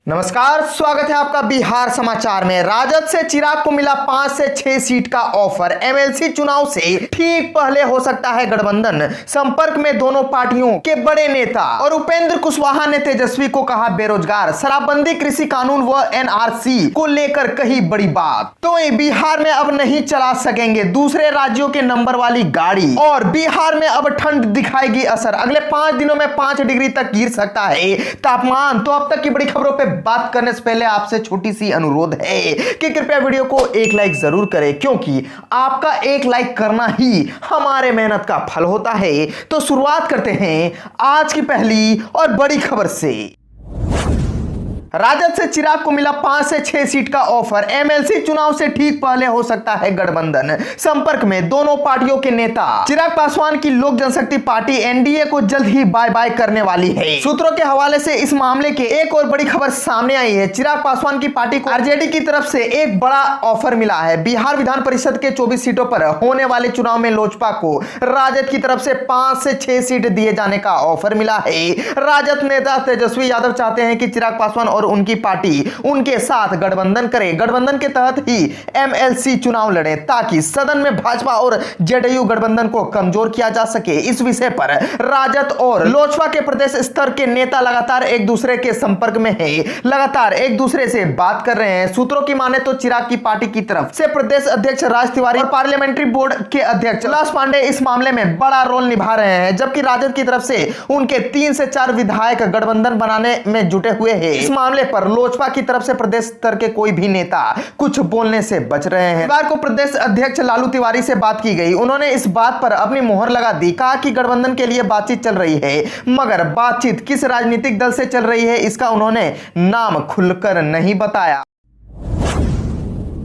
नमस्कार, स्वागत है आपका बिहार समाचार में। राजद से चिराग को मिला 5 से 6 सीट का ऑफर। एमएलसी चुनाव से ठीक पहले हो सकता है गठबंधन। संपर्क में दोनों पार्टियों के बड़े नेता। और उपेंद्र कुशवाहा ने तेजस्वी को कहा बेरोजगार। शराबबंदी, कृषि कानून व एनआरसी को लेकर कही बड़ी बात। तो बिहार में अब नहीं चला सकेंगे दूसरे राज्यों के नंबर वाली गाड़ी। और बिहार में अब ठंड दिखाएगी असर। अगले 5 दिनों में 5 डिग्री तक गिर सकता है तापमान। तो अब तक की बड़ी खबरों पे बात करने से पहले आपसे छोटी सी अनुरोध है कि कृपया वीडियो को एक लाइक जरूर करें, क्योंकि आपका एक लाइक करना ही हमारे मेहनत का फल होता है। तो शुरुआत करते हैं आज की पहली और बड़ी खबर से। राजद से चिराग को मिला 5 से 6 सीट का ऑफर। एमएलसी चुनाव से ठीक पहले हो सकता है गठबंधन। संपर्क में दोनों पार्टियों के नेता। चिराग पासवान की लोक जनशक्ति पार्टी एनडीए को जल्द ही बाय बाय करने वाली है। सूत्रों के हवाले से इस मामले की एक और बड़ी खबर सामने आई है। चिराग पासवान की पार्टी को आरजेडी की तरफ से एक बड़ा ऑफर मिला है। बिहार विधान परिषद के 24 सीटों पर होने वाले चुनाव में लोजपा को राजद की तरफ से 5 से 6 सीट दिए जाने का ऑफर मिला है। राजद नेता तेजस्वी यादव चाहते हैं कि चिराग पासवान और उनकी पार्टी उनके साथ गठबंधन करे। गठबंधन के तहत ही एमएलसी चुनाव लड़े, ताकि सदन में भाजपा और जेडीयू गठबंधन को कमजोर किया जा सके। इस विषय पर राजद और लोजपा के प्रदेश स्तर के नेता लगातार एक दूसरे के संपर्क में है, लगातार एक दूसरे से बात कर रहे हैं। सूत्रों की माने तो चिराग की पार्टी की तरफ से प्रदेश अध्यक्ष राज तिवारी और पार्लियामेंट्री बोर्ड के अध्यक्ष कैलाश पांडे इस मामले में बड़ा रोल निभा रहे हैं, जबकि राजद की तरफ से उनके 3 से 4 विधायक गठबंधन बनाने में जुटे हुए हैं। इस मामले पर लोजपा की तरफ से प्रदेश स्तर के कोई भी नेता कुछ बोलने से बच रहे हैं। बार को प्रदेश अध्यक्ष लालू तिवारी से बात की गई। उन्होंने इस बात पर अपनी मोहर लगा दी। कहा कि गठबंधन के लिए बातचीत चल रही है, मगर बातचीत किस राजनीतिक दल से चल रही है इसका उन्होंने नाम खुलकर नहीं बताया।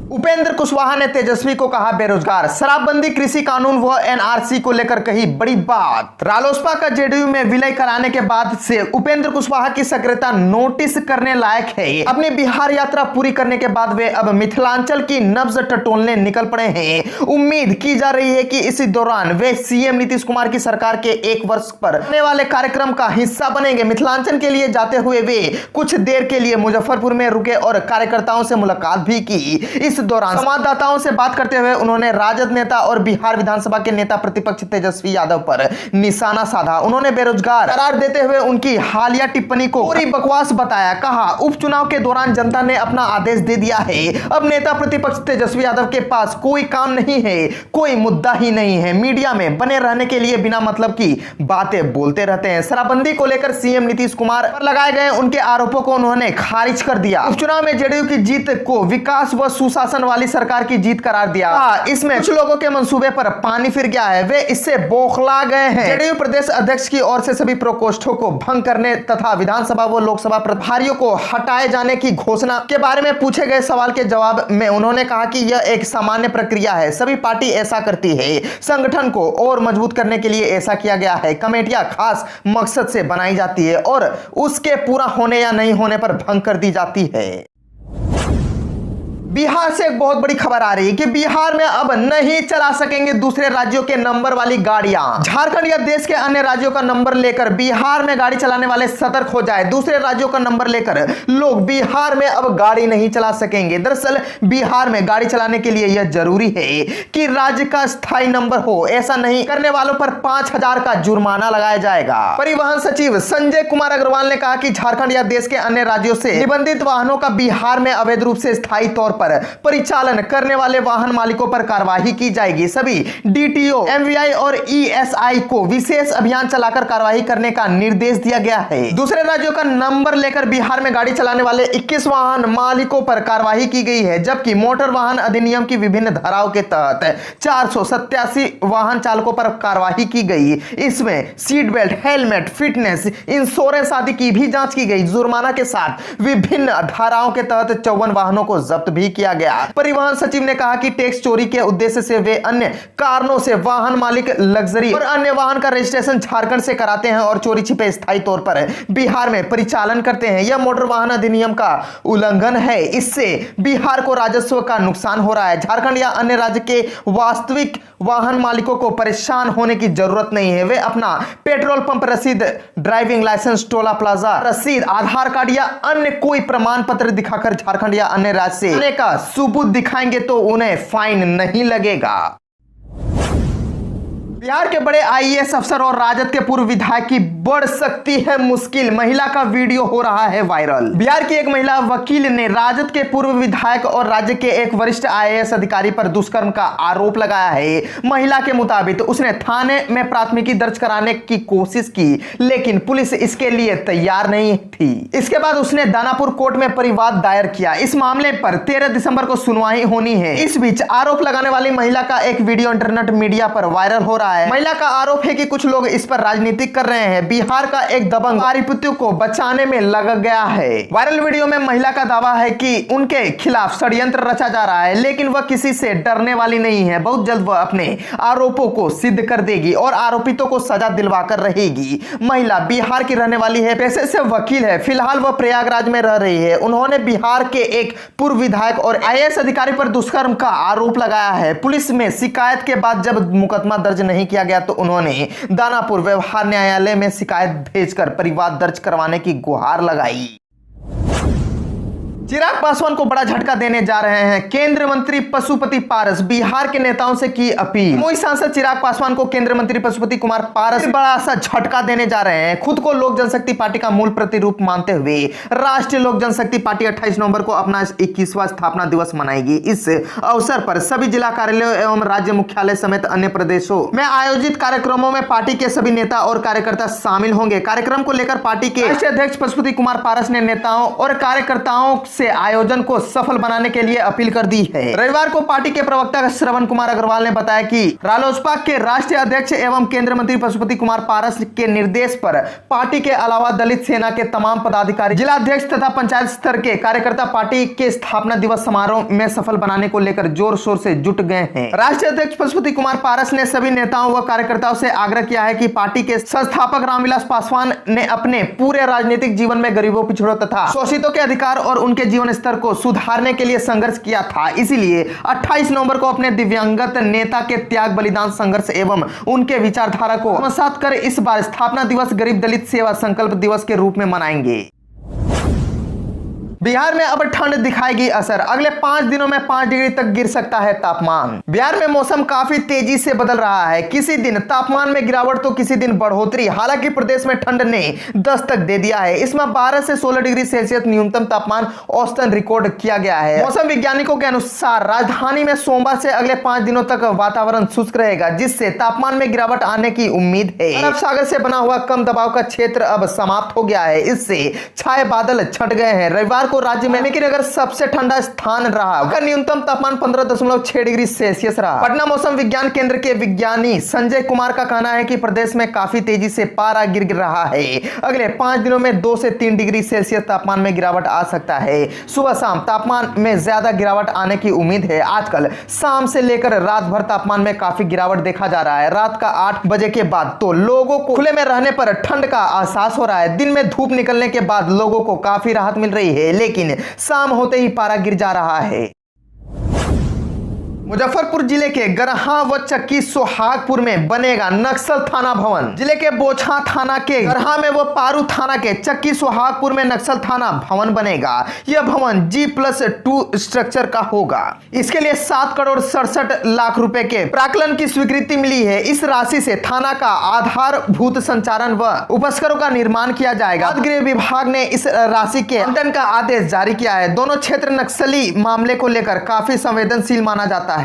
उपेंद्र कुशवाहा ने तेजस्वी को कहा बेरोजगार। शराबबंदी, कृषि कानून व एनआरसी को लेकर कही बड़ी बात। रालोसपा का जेडीयू में विलय कराने के बाद से उपेंद्र कुशवाहा की सक्रियता नोटिस करने लायक है। अपनी बिहार यात्रा पूरी करने के बाद वे अब मिथिलांचल की नब्ज टटोलने निकल पड़े हैं। उम्मीद की जा रही है कि इसी दौरान वे सीएम नीतीश कुमार की सरकार के 1 वर्ष पर होने वाले कार्यक्रम का हिस्सा बनेंगे। मिथिलांचल के लिए जाते हुए वे कुछ देर के लिए मुजफ्फरपुर में रुके और कार्यकर्ताओं से मुलाकात भी की। इस दौरान संवाददाताओं से बात करते हुए उन्होंने राजद नेता और बिहार विधानसभा के नेता प्रतिपक्ष तेजस्वी यादव पर निशाना साधा। उन्होंने बेरोजगार करार देते हुए उनकी हालिया टिप्पणी को पूरी बकवास बताया। कहा, उपचुनाव के दौरान जनता ने अपना आदेश दे दिया है। अब नेता प्रतिपक्ष तेजस्वी यादव के पास कोई काम नहीं है, कोई मुद्दा ही नहीं है। मीडिया में बने रहने के लिए बिना मतलब की बातें बोलते रहते हैं। शराबबंदी को लेकर सीएम नीतीश कुमार पर लगाए गए उनके आरोपों को उन्होंने खारिज कर दिया। उपचुनाव में जेडीयू की जीत को विकास व सुशासन वाली सरकार की जीत करार दिया। इसमें कुछ लोगों के मंसूबे पर पानी फिर गया है, वे इससे बौखला गए हैं। जेडीयू प्रदेश अध्यक्ष की ओर से सभी प्रकोष्ठों को भंग करने तथा विधानसभा व लोकसभा प्रभारियों को हटाए जाने की घोषणा के बारे में पूछे गए सवाल के जवाब में उन्होंने कहा कि यह एक सामान्य प्रक्रिया है, सभी पार्टी ऐसा करती है। संगठन को और मजबूत करने के लिए ऐसा किया गया है। कमेटियां खास मकसद से बनाई जाती है और उसके पूरा होने या नहीं होने पर भंग कर दी जाती है। बिहार से एक बहुत बड़ी खबर आ रही है कि बिहार में अब नहीं चला सकेंगे दूसरे राज्यों के नंबर वाली गाड़ियां। झारखंड या देश के अन्य राज्यों का नंबर लेकर बिहार में गाड़ी चलाने वाले सतर्क हो जाए। दूसरे राज्यों का नंबर लेकर लोग बिहार में अब गाड़ी नहीं चला सकेंगे। दरअसल बिहार में गाड़ी चलाने के लिए यह जरूरी है कि राज्य का स्थायी नंबर हो। ऐसा नहीं करने वालों पर 5,000 का जुर्माना लगाया जाएगा। परिवहन सचिव संजय कुमार अग्रवाल ने कहा कि झारखंड या देश के अन्य राज्यों से निबंधित वाहनों का बिहार में अवैध रूप से स्थायी तौर पर परिचालन करने वाले वाहन मालिकों पर कार्रवाई की जाएगी। सभी डीटीओ, एमवीआई और ईएसआई को विशेष अभियान चलाकर कार्रवाई करने का निर्देश दिया गया है। दूसरे राज्यों का नंबर लेकर बिहार में गाड़ी चलाने वाले 21 वाहन मालिकों पर कार्रवाई की गई है, जबकि मोटर वाहन अधिनियम की विभिन्न धाराओं के तहत 487 वाहन चालकों पर कार्रवाई की गई। इसमें seat belt, helmet, fitness, insurance आदि की भी जांच की गई। जुर्माना के साथ विभिन्न धाराओं के तहत 54 वाहनों को जब्त भी नहीं किया गया। परिवहन सचिव ने कहा कि टैक्स चोरी के उद्देश्य से वे अन्य कारणों से वाहन मालिक लग्जरी और अन्य वाहन का रजिस्ट्रेशन झारखंड से कराते हैं और चोरी छिपे स्थायी तौर पर बिहार में परिचालन करते हैं। यह मोटर वाहन अधिनियम का उल्लंघन है। इससे बिहार को राजस्व का नुकसान हो रहा है। झारखंड या अन्य राज्य के वास्तविक वाहन मालिकों को परेशान होने की जरूरत नहीं है। वे अपना पेट्रोल पंप रसीद, ड्राइविंग लाइसेंस, टोला प्लाजा रसीद, आधार कार्ड या अन्य कोई प्रमाण पत्र दिखाकर झारखंड या अन्य राज्य से आने का सबूत दिखाएंगे तो उन्हें फाइन नहीं लगेगा। बिहार के बड़े आईएएस अफसर और राजद के पूर्व विधायक की बढ़ सकती है मुश्किल, महिला का वीडियो हो रहा है वायरल। बिहार की एक महिला वकील ने राजद के पूर्व विधायक और राज्य के एक वरिष्ठ आईएएस अधिकारी पर दुष्कर्म का आरोप लगाया है। महिला के मुताबिक उसने थाने में प्राथमिकी दर्ज कराने की कोशिश की, लेकिन पुलिस इसके लिए तैयार नहीं थी। इसके बाद उसने दानापुर कोर्ट में परिवाद दायर किया। इस मामले पर 13 दिसंबर को सुनवाई होनी है। इस बीच आरोप लगाने वाली महिला का एक वीडियो इंटरनेट मीडिया पर वायरल हो रहा है। महिला का आरोप है कि कुछ लोग इस पर राजनीति कर रहे हैं। बिहार का एक दबंग पारिपुत्र को बचाने में लग गया है। वायरल वीडियो में महिला का दावा है कि उनके खिलाफ षड्यंत्र रचा जा रहा है, लेकिन वह किसी से डरने वाली नहीं है। बहुत जल्द वह अपने आरोपों को सिद्ध कर देगी और आरोपितों को सजा दिलवाकर रहेगी। महिला बिहार की रहने वाली है, पेशे से वकील है। फिलहाल वह प्रयागराज में रह रही है। उन्होंने बिहार के एक पूर्व विधायक और आईएएस अधिकारी पर दुष्कर्म का आरोप लगाया है। पुलिस में शिकायत के बाद जब मुकदमा दर्ज नहीं किया गया तो उन्होंने दानापुर व्यवहार न्यायालय में शिकायत भेजकर परिवाद दर्ज करवाने की गुहार लगाई। चिराग पासवान को बड़ा झटका देने जा रहे हैं केंद्रीय मंत्री पशुपति पारस। बिहार के नेताओं से की अपील। मुई सांसद चिराग पासवान को केंद्रीय मंत्री पशुपति कुमार पारस बड़ा सा झटका देने जा रहे हैं। खुद को लोक जनशक्ति पार्टी का मूल प्रतिरूप मानते हुए राष्ट्रीय लोक जनशक्ति पार्टी 28 नवंबर को अपना 21वां स्थापना दिवस मनाएगी। इस अवसर पर सभी जिला कार्यालयों एवं राज्य मुख्यालय समेत अन्य प्रदेशों में आयोजित कार्यक्रमों में पार्टी के सभी नेता और कार्यकर्ता शामिल होंगे। कार्यक्रम को लेकर पार्टी के राष्ट्रीय अध्यक्ष पशुपति कुमार पारस ने नेताओं और कार्यकर्ताओं से आयोजन को सफल बनाने के लिए अपील कर दी है। रविवार को पार्टी के प्रवक्ता श्रवण कुमार अग्रवाल ने बताया कि रालोसपा के राष्ट्रीय अध्यक्ष एवं केंद्रीय मंत्री पशुपति कुमार पारस के निर्देश पर पार्टी के अलावा दलित सेना के तमाम पदाधिकारी, जिला अध्यक्ष तथा पंचायत स्तर के कार्यकर्ता पार्टी के स्थापना दिवस समारोह में सफल बनाने को लेकर जोर शोर से जुट गए हैं। राष्ट्रीय अध्यक्ष पशुपति कुमार पारस ने सभी नेताओं व कार्यकर्ताओं से आग्रह किया है कि पार्टी के संस्थापक रामविलास पासवान ने अपने पूरे राजनीतिक जीवन में गरीबों, पिछड़ों तथा शोषितों के अधिकार और उनके जीवन स्तर को सुधारने के लिए संघर्ष किया था। इसीलिए 28 नवंबर को अपने दिव्यांगत नेता के त्याग, बलिदान, संघर्ष एवं उनके विचारधारा को आत्मसात कर इस बार स्थापना दिवस गरीब दलित सेवा संकल्प दिवस के रूप में मनाएंगे। बिहार में अब ठंड दिखाएगी असर। अगले 5 दिनों में 5 डिग्री तक गिर सकता है तापमान। बिहार में मौसम काफी तेजी से बदल रहा है। किसी दिन तापमान में गिरावट तो किसी दिन बढ़ोतरी। हालांकि प्रदेश में ठंड ने दस्तक दे दिया है। इसमें 12 से 16 डिग्री सेल्सियस न्यूनतम तापमान औसतन रिकॉर्ड किया गया है। मौसम वैज्ञानिकों के अनुसार राजधानी में सोमवार से अगले 5 दिनों तक वातावरण शुष्क रहेगा, जिससे तापमान में गिरावट आने की उम्मीद है। अरब सागर से बना हुआ कम दबाव का क्षेत्र अब समाप्त हो गया है। इससे छाए बादल छट गए हैं। रविवार को राज्य में लेकिन अगर सबसे ठंडा स्थान रहा, न्यूनतम तापमान 15.6 डिग्री सेल्सियस रहा। पटना मौसम विज्ञान केंद्र के विज्ञानी संजय कुमार का कहना है कि प्रदेश में काफी तेजी से पारा गिर रहा है। अगले 5 दिनों में 2 से 3 डिग्री सेल्सियस तापमान में गिरावट आ सकता है। सुबह शाम तापमान में ज्यादा गिरावट आने की उम्मीद है। आजकल शाम से लेकर रात भर तापमान में काफी गिरावट देखा जा रहा है। रात का 8 बजे के बाद तो लोगों को खुले में रहने पर ठंड का एहसास हो रहा है। दिन में धूप निकलने के बाद लोगों को काफी राहत मिल रही है, लेकिन शाम होते ही पारा गिर जा रहा है। मुजफ्फरपुर जिले के गरहा व चक्की सोहागपुर में बनेगा नक्सल थाना भवन। जिले के बोछा थाना के गरहा में व पारू थाना के चक्की सोहागपुर में नक्सल थाना भवन बनेगा। यह भवन G+2 स्ट्रक्चर का होगा। इसके लिए 7 करोड़ 67 लाख रुपए के प्राक्कलन की स्वीकृति मिली है। इस राशि से थाना का आधारभूत संचालन व उपस्करों का निर्माण किया जाएगा। गृह विभाग ने इस राशि के आवंटन का आदेश जारी किया है। दोनों क्षेत्र नक्सली मामले को लेकर काफी संवेदनशील माना जाता है।